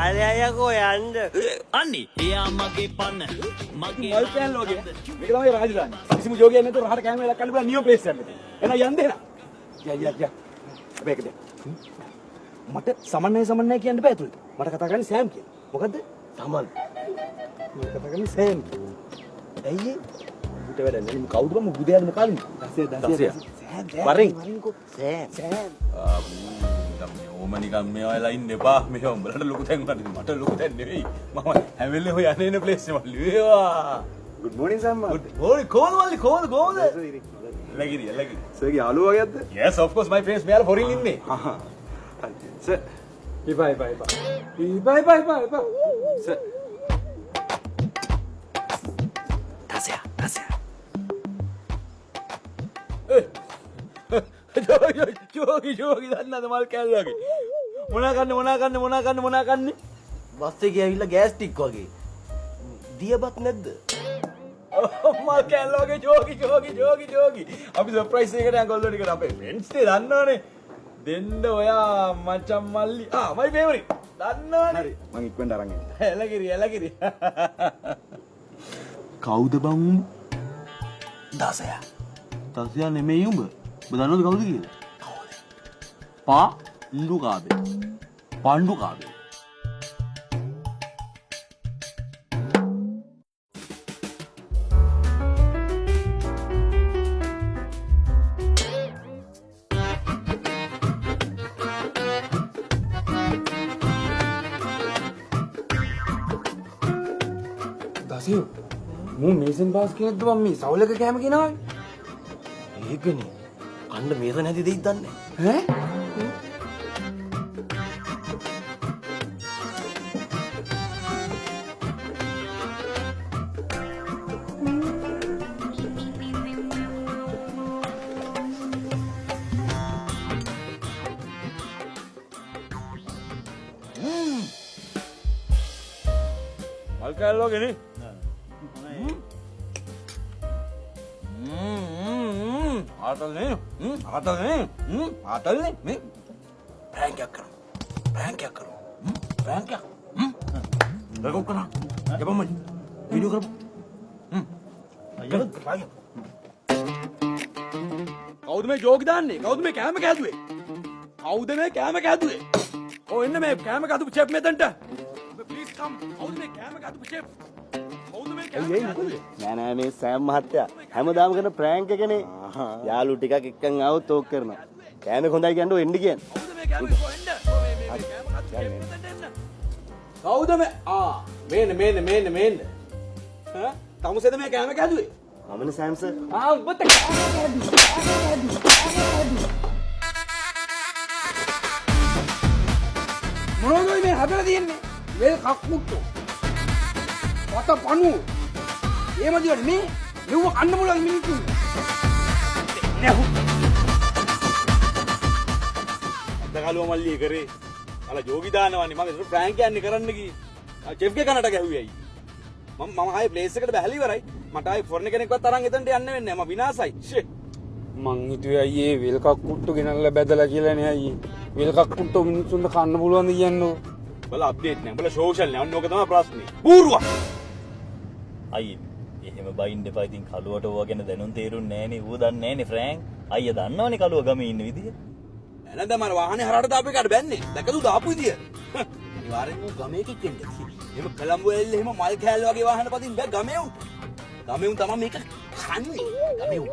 ඵලයකෝ යන්න. අන්නේ එයා මගේ පන්න මගේ මල් කෑන් ලෝකේ මේක තමයි රාජධානිය. කිසිම ජෝගයක් නැතුව රහට කෑම වෙලක් කන්න බෑ නියම ප්ලේස් එකක්. එහෙනම් යන්න දෙන්න. යා. මේක දෙන්න. මට සමන්නය කියන්න බෑ ඇතුළට. මට කතා කරන්නේ සෑම් කියලා. මොකද්ද? සමන්. මම කතා කරන්නේ සෑම්. ඇයි ඒ? උට වැඩ නෑ. මම කවුද මම බුදයාද මොකක්ද? දසිය. වරින්. සෑම්. ඕම නිකන් මේ වෙලාව ඉන්න එපා. මේ උඹලට ලොකු තැන් වලට මට ලොකු තැන් නෙවෙයි. මම හැම වෙලේම හොය යන්නේ ප්ලේස් එක මල්ලි වේවා. good morning සම්මා. good morning. කොහොමද? ලගිරි. සර්ගේ යාළුවා වගේද? Yes, of course my friends මෙයාලා ෆොරින් ඉන්නේ. සර්. ඉබා. සර්. තසයා ජෝගි දන්නද මල් කෑල්ලාගේ මොනා කන්නේ බස් එකේ ඇවිල්ලා ගෑස් ටික් වගේ. දියබත් නැද්ද? මල් කෑල්ලාගේ ජෝගි අපි සර්ප්‍රයිස් එකකට අඟල්ලෝ ටිකට අපේ ෆ්‍රෙන්ඩ්ස් නේ දන්නවනේ දෙන්න ඔයා මචං මල්ලි my favorite දන්නවනේ හරි මං ඉක්මනට අරන් එන්න. එලගිරි කවුද බං දසයා නෙමෙයි උඹ දන්නවද කවුද කියලා? පණ්ඩු කාබේ. දසියෝ මම මේසන් පාස් කෙනෙක්ද මම මේ සවුලක කෑම ගෙනාවේ. ඒකනේ. කන්න මේස නැති දෙයක් දන්නේ. ඈ? මල් කෑල්ලාගේ නේ ආතල්නේ මේ ප්‍රෑන්ක් එකක් කරමු රෙකෝඩ් කරා යපම් වීඩියෝ කරමු කවුද මේ ජෝක් දාන්නේ කවුද මේ කෑම කෑදුවේ ඔය එන්න මේ කෑම කෑදු චෙෆ් මෙතනට ප්ලීස් කම් කවුද මේ කෑම කෑදු චෙෆ් නෑ මේ සෑම් මහත්තයා හැමදාම කරන ප්‍රෑන්ක් එකනේ. යාළු ටිකක් එක්කන් ආවොත් ඕක කරනවා. කෑමේ හොඳයි කියන්නේ එන්න කියන්නේ. කවුද මේ මේන්න තමුසේද මේ කෑම කෑදුවේ මමනේ සෑම් සර්. උඹත් මොනවද මේ හදලා තියෙන්නේ? වෙල් කක්මුට්ටු. වත පණු. එහෙම දිවට මේ මෙව කන්න මොලද මිනිත්තු. නැහු. අදකලුව මල්ලි කරේ. අල ජෝගි දානවන්නේ මම ඒක ප්‍රෑන්ක් යන්නේ කරන්න ගියේ. චෙෆ් ගේ කනට ගැහුවේ අයි. මම ආයේ ප්ලේස් එකට බැහැලා ඉවරයි. මට ආයේ ෆොරන් කෙනෙක්වත් අරන් එතනට යන්න වෙන්නේ නැහැ. මම විනාසයි. ෂේ. මං හිතුවේ අයියේ වෙල් කක්මුට්ටු ගෙනල්ලා බැදලා කියලානේ අයියේ. වෙල් කක්මුට්ටු මිනිස්සුන්ට කන්න පුළුවන්ද කියන්නේ? බල අප්ඩේට් නෑ. බල සෝෂල් නෑ. ඔන්න ඕක තමයි ප්‍රශ්නේ. බූරුවා. අයියේ එහෙම බයින්ඩ් එපා. ඉතින් කලුවට ඕවා ගැන දැනුම් තේරුන්නේ නෑනේ. ඌ දන්නේ නෑනේ ෆ්‍රෑන්ක්. අයියා දන්නවනේ කලුව ගමේ ඉන්න විදිය. නැනද මම වාහනේ හරහට දාපු එකට බැන්නේ. දැකලු දාපු විදිය. අනිවාර්යෙන් ඌ ගමේ කෙනෙක් වෙන්න. එහෙම කොළඹ වෙල්ල එහෙම මල් කෑල්ල වගේ වාහන පදින්න බෑ ගමේ උන්. ගමේ උන් තමයි මේක කන්නේ. ගමේ උන්.